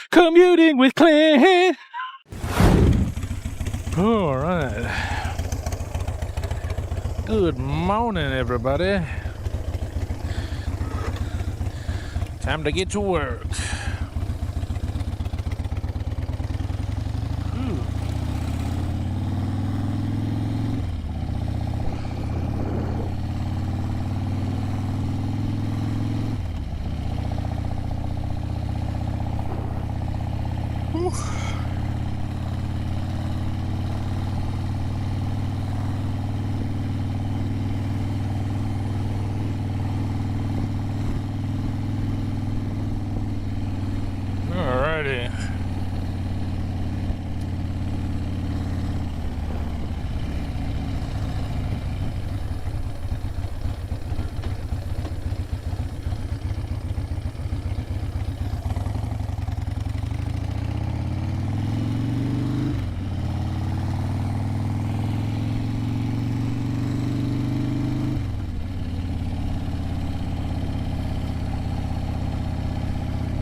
Commuting with Clint. All right. Good morning, everybody. Time to get to work. Alrighty.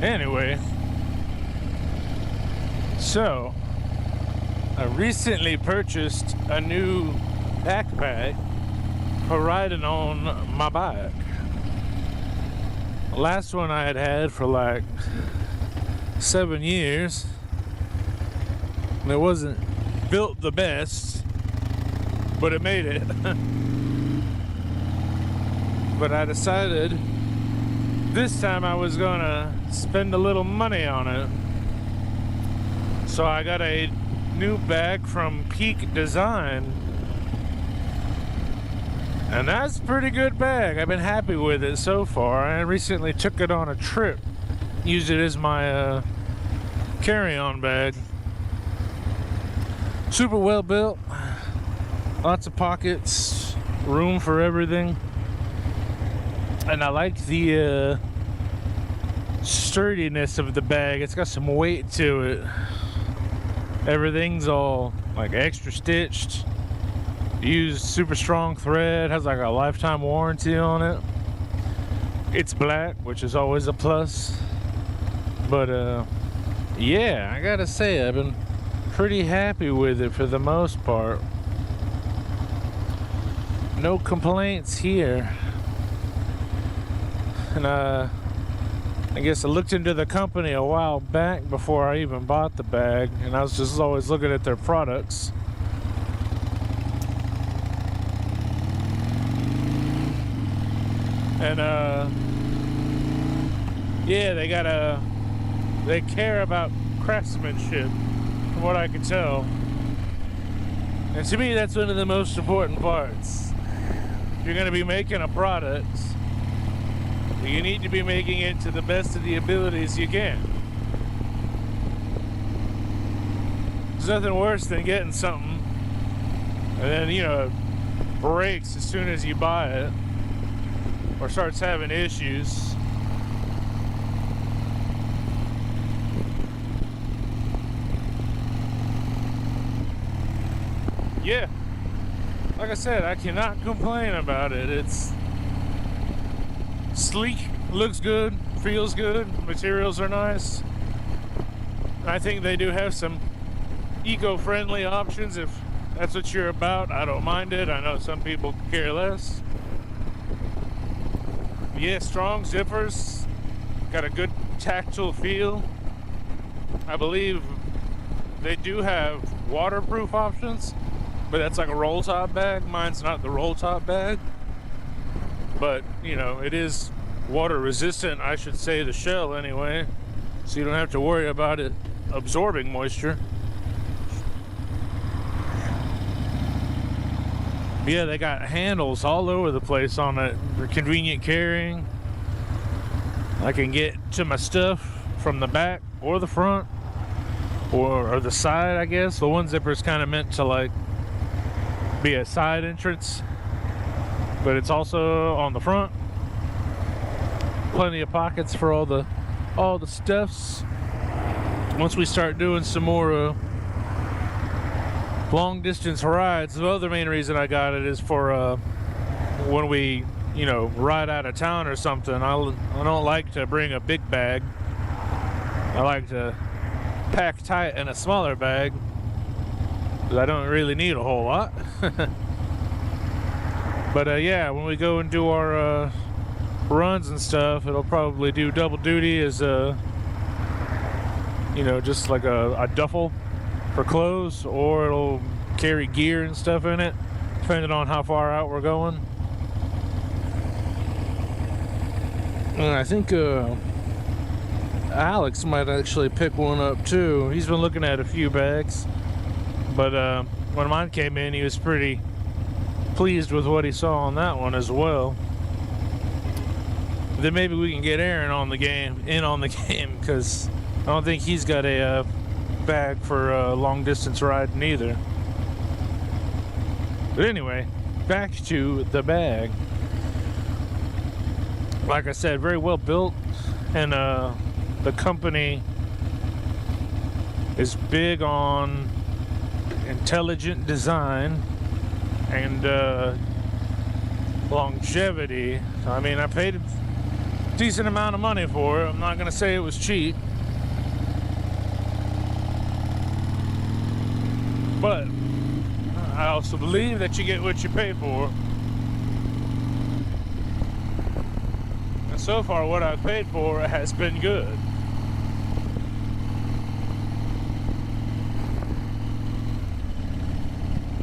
Anyway, so I recently purchased a new backpack for riding on my bike. The last one I had for like 7 years, and it wasn't built the best, but it made it. But I decided this time I was gonna spend a little money on it. So I got a new bag from Peak Design, and that's a pretty good bag. I've been happy with it so far. I recently took it on a trip, used it as my carry-on bag. Super well built, lots of pockets, room for everything. And I like the sturdiness of the bag. It's got some weight to it. Everything's all like extra stitched. Used super strong thread. Has like a lifetime warranty on it. It's black, which is always a plus. But yeah, I gotta say I've been pretty happy with it for the most part. No complaints here. And I guess I looked into the company a while back before I even bought the bag, and I was just always looking at their products. And yeah, they care about craftsmanship, from what I can tell. And to me, that's one of the most important parts. If you're gonna be making a product, you need to be making it to the best of the abilities you can. There's nothing worse than getting something and then, you know, it breaks as soon as you buy it or starts having issues. Yeah, like I said, I cannot complain about it. It's sleek, looks good, feels good, materials are nice. I think they do have some eco-friendly options if that's what you're about. I don't mind it. I know some people care less. Yeah, strong zippers, got a good tactile feel. I believe they do have waterproof options, but that's like a roll top bag. Mine's not the roll top bag. But, you know, it is water resistant, I should say, the shell anyway. So you don't have to worry about it absorbing moisture. Yeah, they got handles all over the place on it for convenient carrying. I can get to my stuff from the back or the front or the side, I guess. The one zipper is kind of meant to like be a side entrance, but it's also on the front. Plenty of pockets for all the stuffs. Once we start doing some more long distance rides, the other main reason I got it is for when we, you know, ride out of town or something. I don't like to bring a big bag. I like to pack tight in a smaller bag, because I don't really need a whole lot. But yeah, when we go and do our runs and stuff, it'll probably do double duty as just like a duffel for clothes, or it'll carry gear and stuff in it, depending on how far out we're going. And I think Alex might actually pick one up too. He's been looking at a few bags, but when mine came in, he was pretty pleased with what he saw on that one as well. Then maybe we can get Aaron on the game, because I don't think he's got a bag for long distance riding either. But anyway, back to the bag. Like I said, very well built, and the company is big on intelligent design and longevity. I mean, I paid a decent amount of money for it. I'm not gonna say it was cheap, but I also believe that you get what you pay for. And so far, what I've paid for has been good.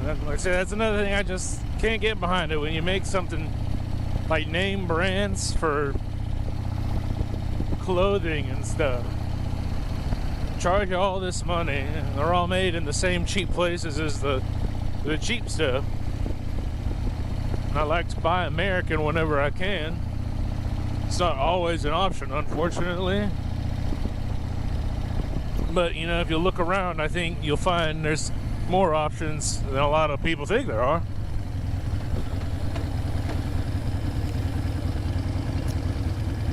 Like I said, that's another thing I just can't get behind it. When you make something like name brands for clothing and stuff, charge you all this money, and they're all made in the same cheap places as the cheap stuff. And I like to buy American whenever I can. It's not always an option, unfortunately. But if you look around, I think you'll find there's more options than a lot of people think there are.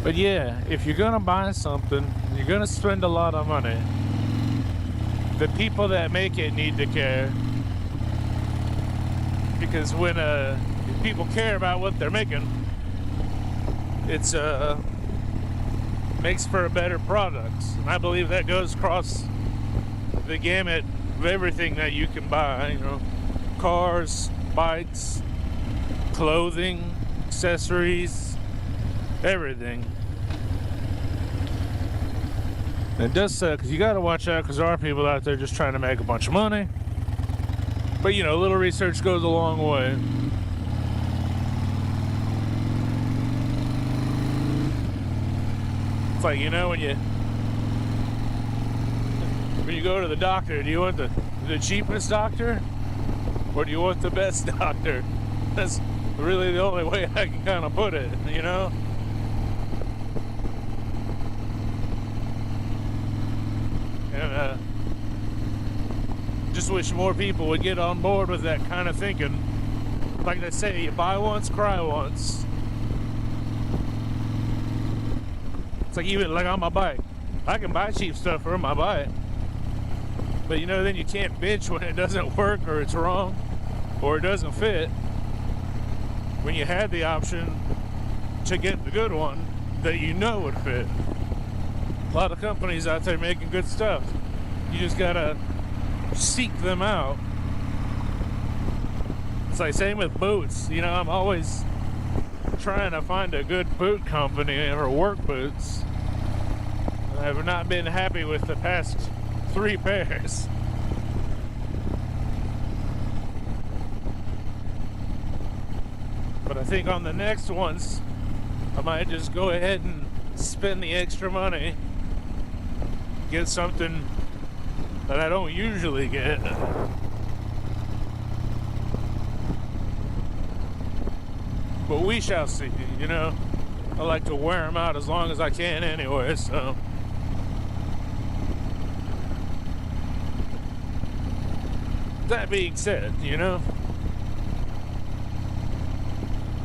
But yeah, if you're gonna buy something, you're gonna spend a lot of money. The people that make it need to care, because when people care about what they're making, it's makes for a better product. And I believe that goes across the gamut of everything that you can buy. Cars, bikes, clothing, accessories, everything. And it does suck, because you got to watch out, because there are people out there just trying to make a bunch of money. But a little research goes a long way. It's like, when you go to the doctor, do you want the cheapest doctor, or do you want the best doctor? That's really the only way I can kind of put it, And just wish more people would get on board with that kind of thinking. Like they say, you buy once, cry once. It's like, even like on my bike, I can buy cheap stuff for my bike, but then you can't bitch when it doesn't work, or it's wrong, or it doesn't fit, when you had the option to get the good one that would fit. A lot of companies out there making good stuff. You just gotta seek them out. It's like same with boots. I'm always trying to find a good boot company for work boots. I have not been happy with the past 3 pairs. But I think on the next ones, I might just go ahead and spend the extra money, get something that I don't usually get. But we shall see, I like to wear them out as long as I can anyway, so. That being said,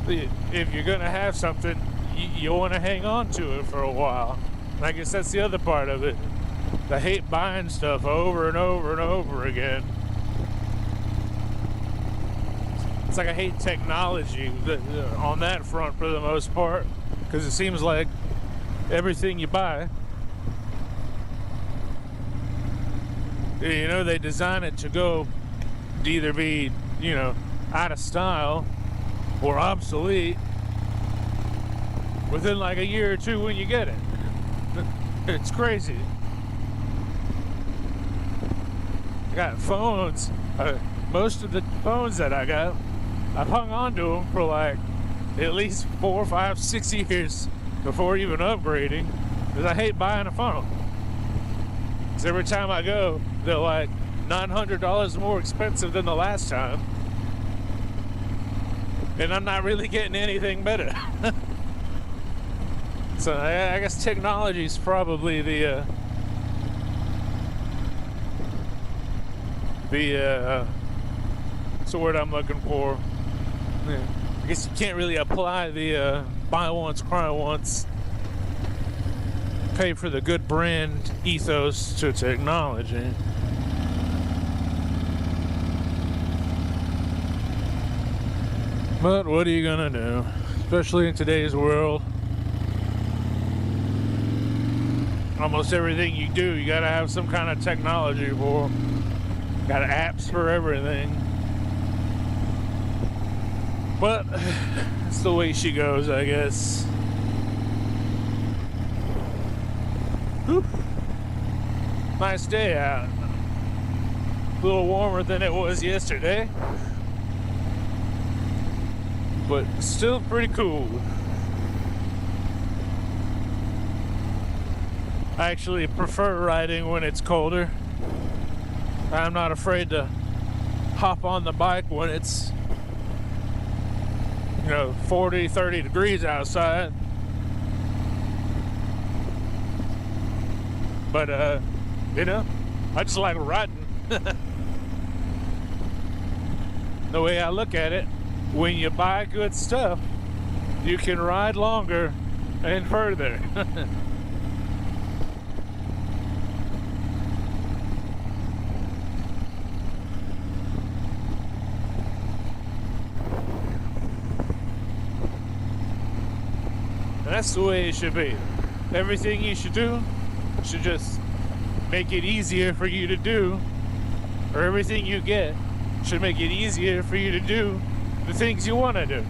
if you're gonna have something, you want to hang on to it for a while. And I guess that's the other part of it. I hate buying stuff over and over and over again. It's like I hate technology on that front for the most part, because it seems like everything you buy You know, they design it to go to either be, you know, out of style or obsolete within like a year or two when you get it. It's crazy. I got phones. Most of the phones that I got, I've hung on to them for like at least 4, 5, 6 years before even upgrading, because I hate buying a phone. Because every time I go, they're like $900 more expensive than the last time, and I'm not really getting anything better. So I guess technology is probably the what's the word I'm looking for? Yeah. I guess you can't really apply the buy once, cry once, pay for the good brand ethos to technology. But what are you gonna do? Especially in today's world. Almost everything you do, you gotta have some kind of technology for. Got apps for everything. But it's the way she goes, I guess. Whew. Nice day out. A little warmer than it was yesterday, but still pretty cool. I actually prefer riding when it's colder. I'm not afraid to hop on the bike when it's, you know, 40, 30 degrees outside. But, you know, I just like riding. The way I look at it, when you buy good stuff, you can ride longer and further. That's the way it should be. Everything you should do should just make it easier for you to do, or everything you get should make it easier for you to do the things you want to do.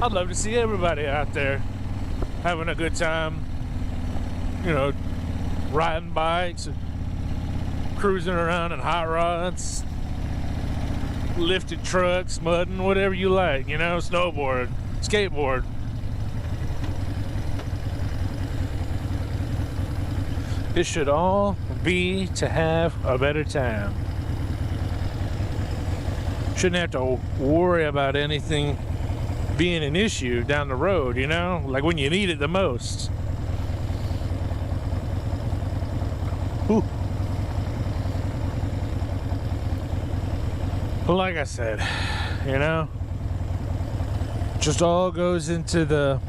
I'd love to see everybody out there having a good time, you know, riding bikes, cruising around in hot rods, lifted trucks, mudding, whatever you like, you know, snowboard, skateboard. It should all be to have a better time. Shouldn't have to worry about anything being an issue down the road, you know? Like when you need it the most. Whew. Well, like I said, you know, just all goes into the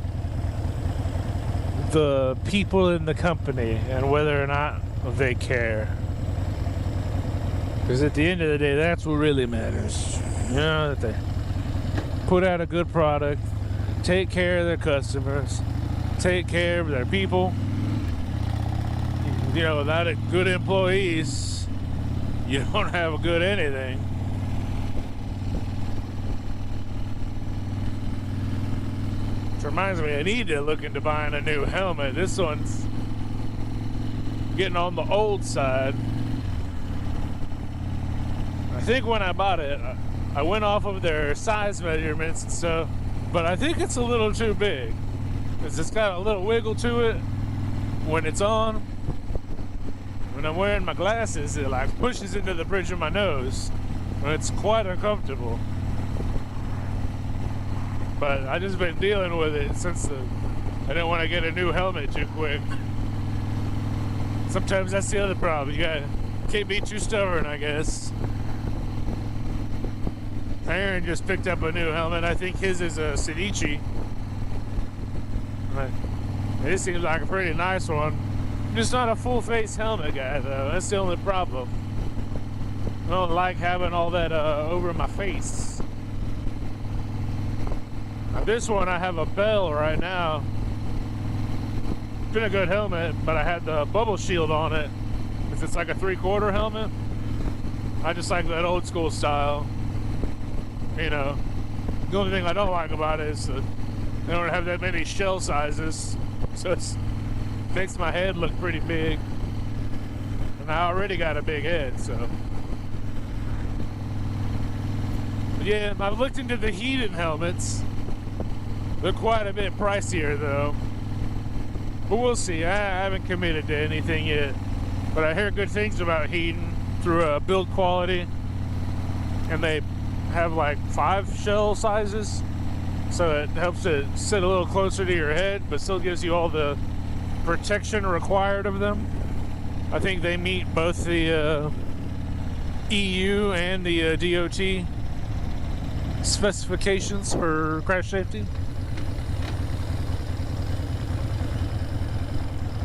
people in the company and whether or not they care. Because at the end of the day, that's what really matters. You know, that they put out a good product, take care of their customers, take care of their people. You know, without good employees, you don't have a good anything. Which reminds me, I need to look into buying a new helmet. This one's getting on the old side. I think when I bought it, I went off of their size measurements and stuff, but I think it's a little too big, because it's got a little wiggle to it when it's on. When I'm wearing my glasses, it like pushes into the bridge of my nose, and it's quite uncomfortable. But I just been dealing with it since I didn't want to get a new helmet too quick. Sometimes that's the other problem. You can't be too stubborn, I guess. Aaron just picked up a new helmet. I think his is a Sedici. It seems like a pretty nice one. I'm just not a full face helmet guy though. That's the only problem. I don't like having all that over my face. Now this one, I have a Bell right now. It's been a good helmet, but I had the bubble shield on it. because it's like a 3/4 helmet. I just like that old school style. You know, the only thing I don't like about it is that they don't have that many shell sizes, so it makes my head look pretty big. And I already got a big head, so. But yeah, I've looked into the heated helmets. They're quite a bit pricier though. But we'll see. I haven't committed to anything yet. But I hear good things about heating through build quality. And they have like 5 shell sizes. So it helps it sit a little closer to your head, but still gives you all the protection required of them. I think they meet both the EU and the DOT specifications for crash safety.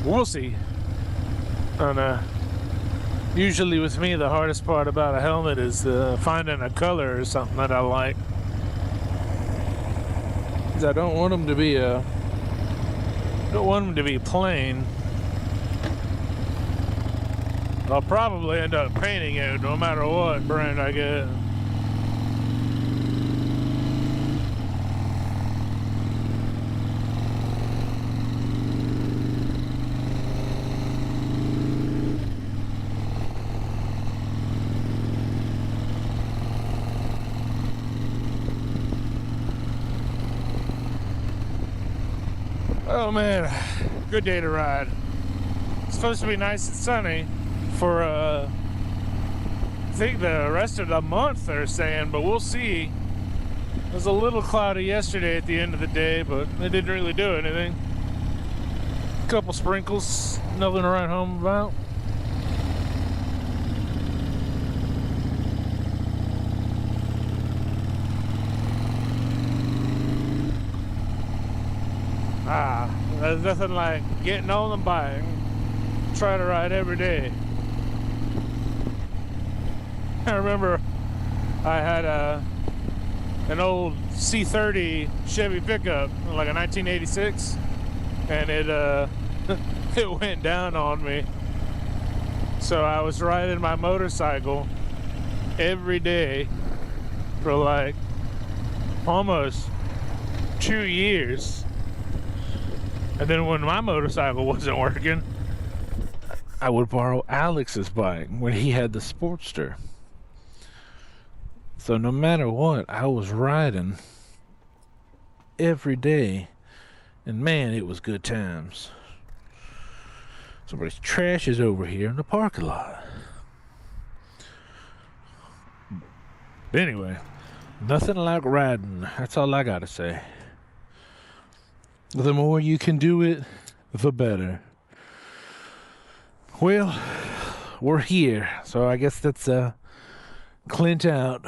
We'll see. And usually with me, the hardest part about a helmet is finding a color or something that I like. 'Cause I don't want them to be plain. I'll probably end up painting it no matter what brand I get. Oh man, good day to ride. It's supposed to be nice and sunny for I think the rest of the month they're saying, but we'll see. It was a little cloudy yesterday at the end of the day, but it didn't really do anything. A couple sprinkles, nothing to write home about. There's nothing like getting on the bike, try to ride every day. I remember I had an old C30 Chevy pickup, like a 1986, and it it went down on me. So I was riding my motorcycle every day for like almost 2 years. And then when my motorcycle wasn't working, I would borrow Alex's bike when he had the Sportster. So no matter what, I was riding every day. And man, it was good times. Somebody's trash is over here in the parking lot. But anyway, nothing like riding. That's all I gotta say. The more you can do it, the better. Well, we're here, so I guess that's Clint out.